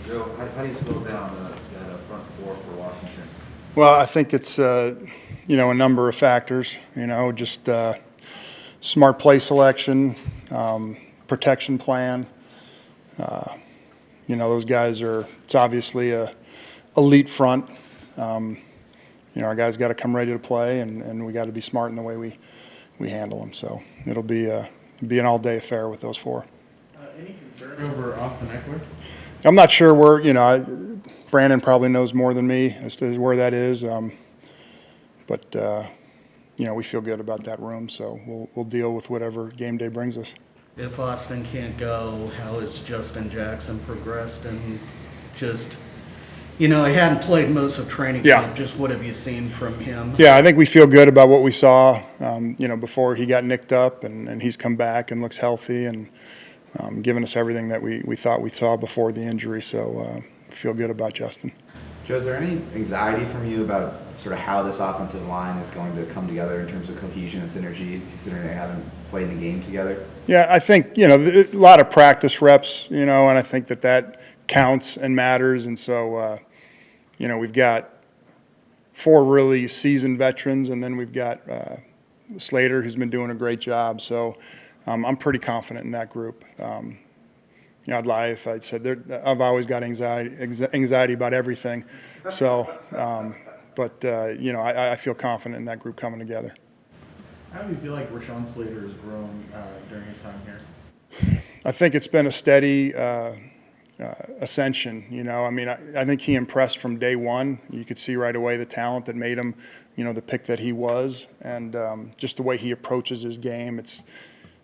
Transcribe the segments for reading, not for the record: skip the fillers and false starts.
Joe, how do you slow down that front four for Washington? Well, I think it's, a number of factors, just smart play selection, protection plan. Those guys it's obviously a elite front. Our guys got to come ready to play, and we got to be smart in the way we handle them. So it'll be an all-day affair with those four. Any concern over Austin Eckler? I'm not sure where, Brandon probably knows more than me as to where that is. But we feel good about that room, so we'll deal with whatever game day brings us. If Austin can't go, how has Justin Jackson progressed? And just, he hadn't played most of training camp. Yeah. Just what have you seen from him? Yeah, I think we feel good about what we saw, before he got nicked up, and he's come back and looks healthy and given us everything that we thought we saw before the injury. So feel good about Justin. Joe, is there any anxiety from you about sort of how this offensive line is going to come together in terms of cohesion and synergy, considering they haven't played in a game together? Yeah, I think, a lot of practice reps, and I think that counts and matters. And so, we've got four really seasoned veterans, and then we've got Slater, who's been doing a great job. So I'm pretty confident in that group. I'd lie if I said I've always got anxiety about everything. So, I feel confident in that group coming together. How do you feel like Rashawn Slater has grown during his time here? I think it's been a steady ascension. I think he impressed from day one. You could see right away the talent that made him, the pick that he was, and just the way he approaches his game. It's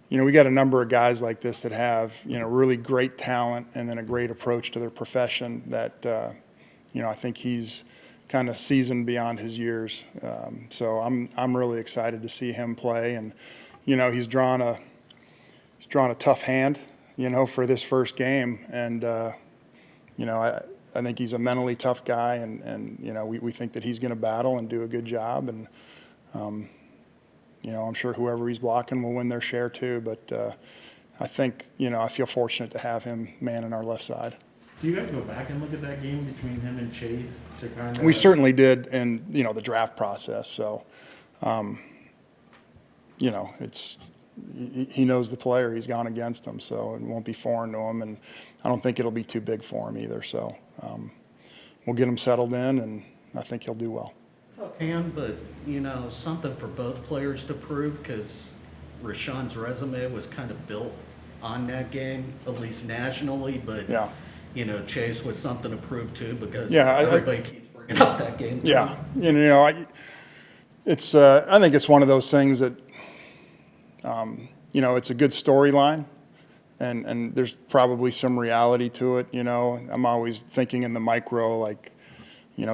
we got a number of guys like this that have, really great talent and then a great approach to their profession that, I think he's kind of seasoned beyond his years. So I'm really excited to see him play. And, he's drawn a tough hand, for this first game. And, I think he's a mentally tough guy, and we think that he's going to battle and do a good job. And, I'm sure whoever he's blocking will win their share too, but I think, I feel fortunate to have him manning our left side. Do you guys go back and look at that game between him and Chase to kind of? We certainly did in, the draft process. So, it's he knows the player. He's gone against him, so it won't be foreign to him, and I don't think it'll be too big for him either. So we'll get him settled in, and I think he'll do well. But, something for both players to prove, because Rashawn's resume was kind of built on that game, at least nationally. But, yeah. Chase was something to prove too, because Yeah, everybody keeps bringing up that game. Yeah, I think it's one of those things that, it's a good storyline, and there's probably some reality to it. I'm always thinking in the micro, like,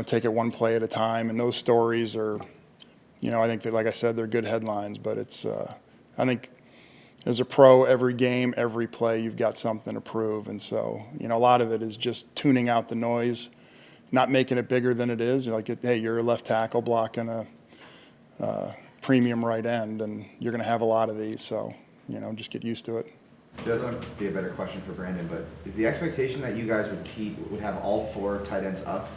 take it one play at a time. And those stories are, I think that, like I said, they're good headlines. But it's, I think as a pro, every game, every play, you've got something to prove. And so, a lot of it is just tuning out the noise, not making it bigger than it is. Like, hey, you're a left tackle blocking a premium right end, and you're going to have a lot of these. So, just get used to it. It doesn't be a better question for Brandon, but is the expectation that you guys would have all four tight ends up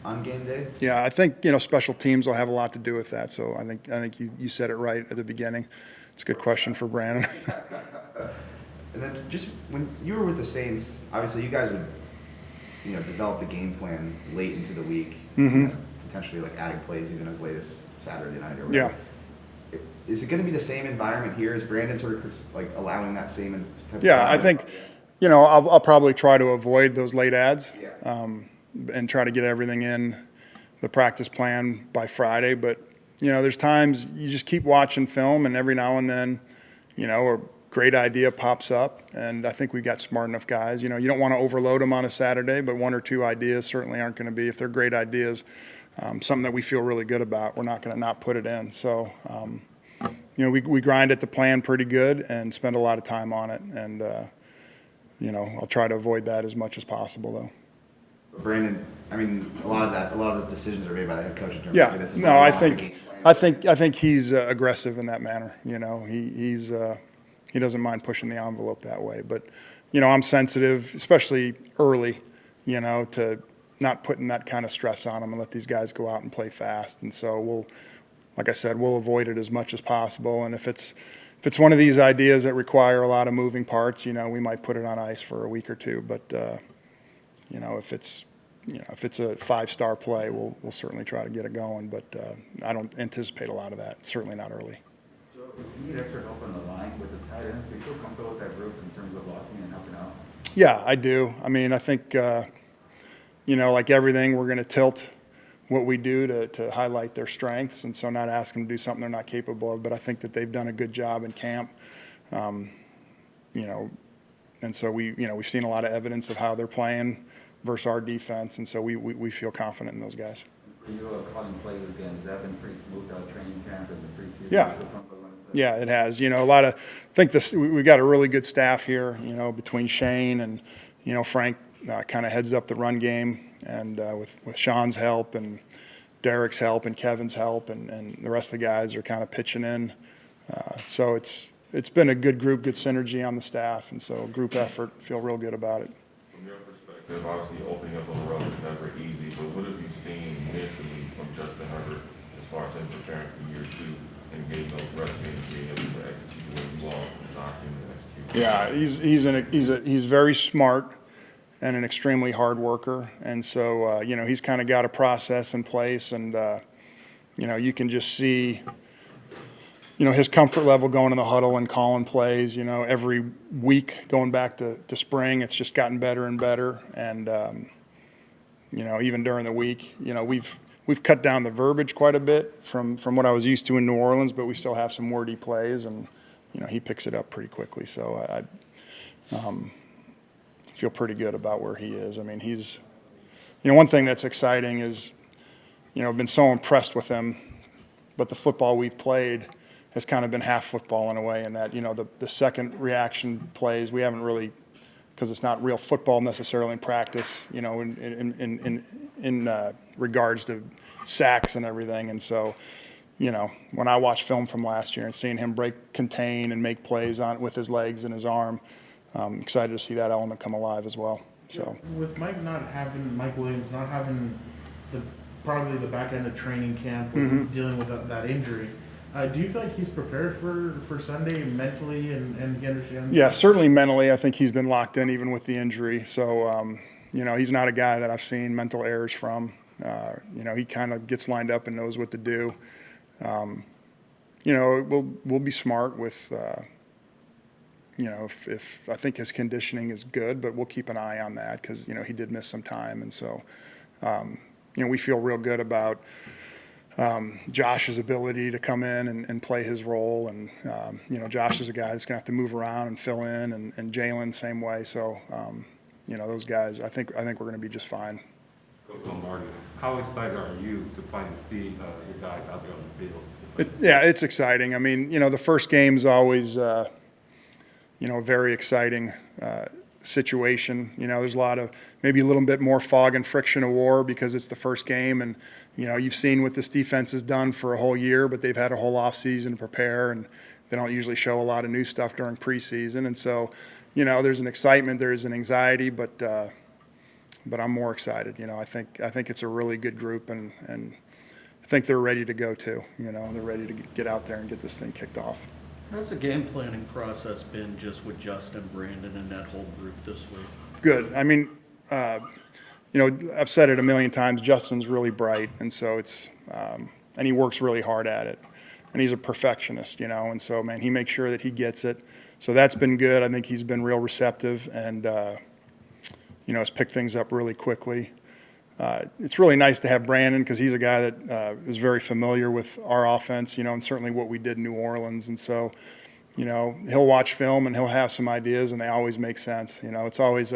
on game day? Yeah, I think, special teams will have a lot to do with that. So I think you said it right at the beginning. It's a good question for Brandon. And then just when you were with the Saints, obviously you guys would, develop the game plan late into the week, potentially like adding plays even as late as Saturday night or whatever. Yeah. Is it going to be the same environment here? Is Brandon sort of like allowing that same type of Yeah, I think, I'll probably try to avoid those late ads. Yeah. And try to get everything in the practice plan by Friday. But, there's times you just keep watching film, and every now and then, a great idea pops up. And I think we got smart enough guys. You don't want to overload them on a Saturday, but one or two ideas certainly aren't going to be, if they're great ideas, something that we feel really good about, we're not going to not put it in. So, we grind at the plan pretty good and spend a lot of time on it. And, I'll try to avoid that as much as possible, though. Brandon, I mean, a lot of those decisions are made by the head coach in terms Yeah, of this is no, what we I want the game plan. I think he's aggressive in that manner. He doesn't mind pushing the envelope that way. But I'm sensitive, especially early. to not putting that kind of stress on them and let these guys go out and play fast. And so like I said, we'll avoid it as much as possible. And if it's one of these ideas that require a lot of moving parts, we might put it on ice for a week or two. But, if it's a 5-star play, we'll certainly try to get it going. But I don't anticipate a lot of that, certainly not early. So you need extra help on the line with the tight ends. Do you feel comfortable with that group in terms of blocking and helping out? Yeah, I do. I mean, I think, like everything, we're going to tilt what we do to highlight their strengths, and so not ask them to do something they're not capable of. But I think that they've done a good job in camp, and so we've seen a lot of evidence of how they're playing versus our defense, and so we feel confident in those guys. For you, calling plays again, has that been pretty smooth out training camp and the preseason? Yeah. Yeah, it has. I think we got a really good staff here, between Shane and, Frank kind of heads up the run game, and with Sean's help and Derek's help and Kevin's help and the rest of the guys are kind of pitching in. So it's been a good group, good synergy on the staff, and so group effort, feel real good about it. From your perspective, obviously opening up a road is never easy, but what have you seen mentally from Justin Herbert as far as him preparing for year 2 and getting those reps in and being able to execute the way you all designed him to execute? Yeah, he's very smart and an extremely hard worker, and so he's kind of got a process in place, and you can just see his comfort level going in the huddle and calling plays. Every week going back to spring, it's just gotten better and better, and even during the week, we've cut down the verbiage quite a bit from what I was used to in New Orleans, but we still have some wordy plays, and he picks it up pretty quickly. So I feel pretty good about where he is. I mean, he's, one thing that's exciting is, I've been so impressed with him, but the football we've played has kind of been half football in a way, in that, the second reaction plays, we haven't really, because it's not real football necessarily in practice, in regards to sacks and everything. And so, when I watch film from last year and seeing him contain and make plays with his legs and his arm, I'm excited to see that element come alive as well. So with Mike Williams not having probably the back end of training camp, with dealing with that injury, do you feel like he's prepared for Sunday mentally and he understands? Yeah, certainly mentally. I think he's been locked in even with the injury. So he's not a guy that I've seen mental errors from. He kind of gets lined up and knows what to do. We'll be smart with. If I think his conditioning is good, but we'll keep an eye on that because, he did miss some time. And so, we feel real good about Josh's ability to come in and play his role. And, Josh is a guy that's going to have to move around and fill in, and Jalen same way. So, those guys, I think we're going to be just fine. Coach Lombardi, how excited are you to finally see your guys out there on the field? It's exciting. I mean, the first game's always a very exciting situation. There's a lot of maybe a little bit more fog and friction of war because it's the first game, and you've seen what this defense has done for a whole year, but they've had a whole off season to prepare, and they don't usually show a lot of new stuff during preseason. And so, there's an excitement, there's an anxiety, but I'm more excited. I think it's a really good group, and I think they're ready to go too. They're ready to get out there and get this thing kicked off. How's the game planning process been just with Justin, Brandon, and that whole group this week? Good. I mean, I've said it a million times, Justin's really bright, and so and he works really hard at it. And he's a perfectionist, and so, man, he makes sure that he gets it. So that's been good. I think he's been real receptive and, has picked things up really quickly. It's really nice to have Brandon because he's a guy that is very familiar with our offense, and certainly what we did in New Orleans. And so, he'll watch film and he'll have some ideas, and they always make sense. It's always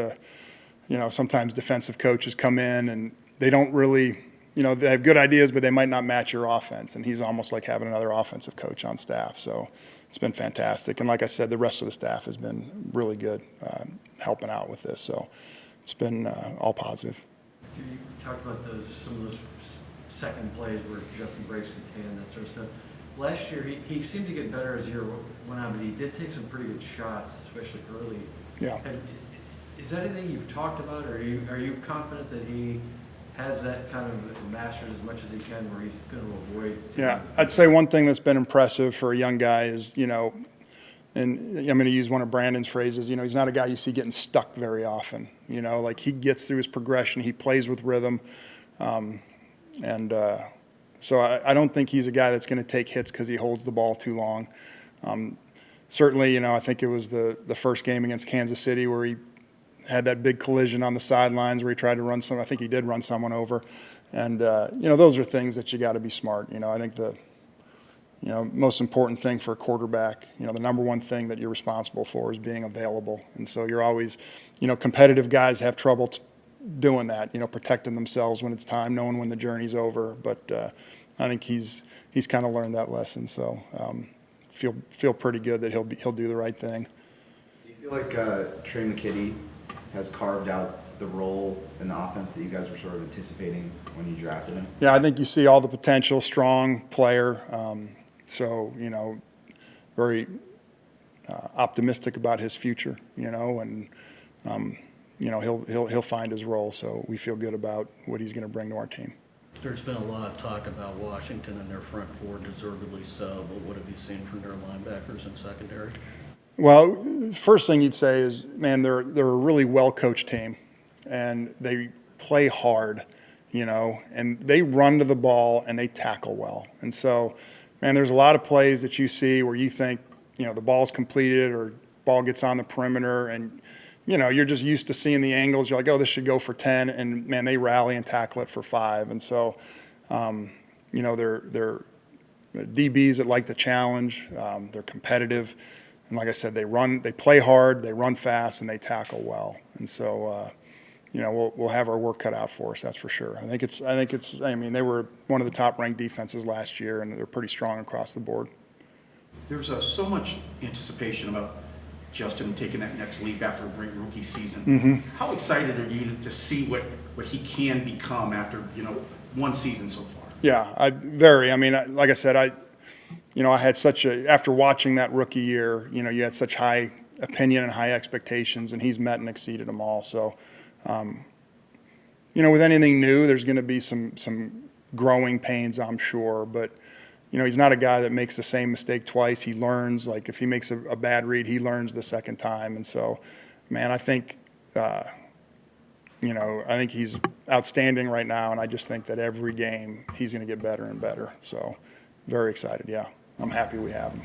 sometimes defensive coaches come in and they don't really, they have good ideas, but they might not match your offense. And he's almost like having another offensive coach on staff. So it's been fantastic. And like I said, the rest of the staff has been really good helping out with this. So it's been all positive. You talked about some of those second plays where Justin breaks contain and that sort of stuff. Last year, he seemed to get better as the year went on, but he did take some pretty good shots, especially early. Yeah. And Is that anything you've talked about, or are you confident that he has that kind of mastered as much as he can, where he's going to avoid? Yeah, I'd say one thing that's been impressive for a young guy is, and I'm going to use one of Brandon's phrases, he's not a guy you see getting stuck very often. Like he gets through his progression, he plays with rhythm. So I don't think he's a guy that's going to take hits because he holds the ball too long. Certainly, I think it was the first game against Kansas City where he had that big collision on the sidelines where he tried to run I think he did run someone over. And, those are things that you got to be smart. I think the most important thing for a quarterback, the number one thing that you're responsible for is being available. And so you're always, competitive guys have trouble doing that, protecting themselves when it's time, knowing when the journey's over. But I think he's kind of learned that lesson. So feel pretty good that he'll do the right thing. Do you feel like Trey McKitty has carved out the role in the offense that you guys were sort of anticipating when you drafted him? Yeah, I think you see all the potential, strong player. Very optimistic about his future, and he'll find his role. So we feel good about what he's going to bring to our team. There's been a lot of talk about Washington and their front four, deservedly so, but what have you seen from their linebackers and secondary? Well, first thing you'd say is, man, they're a really well-coached team, and they play hard, and they run to the ball and they tackle well. And so, man, there's a lot of plays that you see where you think, the ball's completed or ball gets on the perimeter, and you're just used to seeing the angles. You're like, oh, this should go for 10, and man, they rally and tackle it for 5. And so, they're DBs that like the challenge. They're competitive. And like I said, they play hard, they run fast, and they tackle well. And so, we'll have our work cut out for us. That's for sure. I mean, they were one of the top-ranked defenses last year, and they're pretty strong across the board. There's so much anticipation about Justin taking that next leap after a great rookie season. Mm-hmm. How excited are you to see what he can become after one season so far? Yeah, I mean, like I said, I had after watching that rookie year, you had such high opinion and high expectations, and he's met and exceeded them all. So, with anything new, there's going to be some growing pains, I'm sure. But, he's not a guy that makes the same mistake twice. He learns. Like, if he makes a bad read, he learns the second time. And so, man, I think he's outstanding right now, and I just think that every game he's going to get better and better. So, very excited, yeah. I'm happy we have him.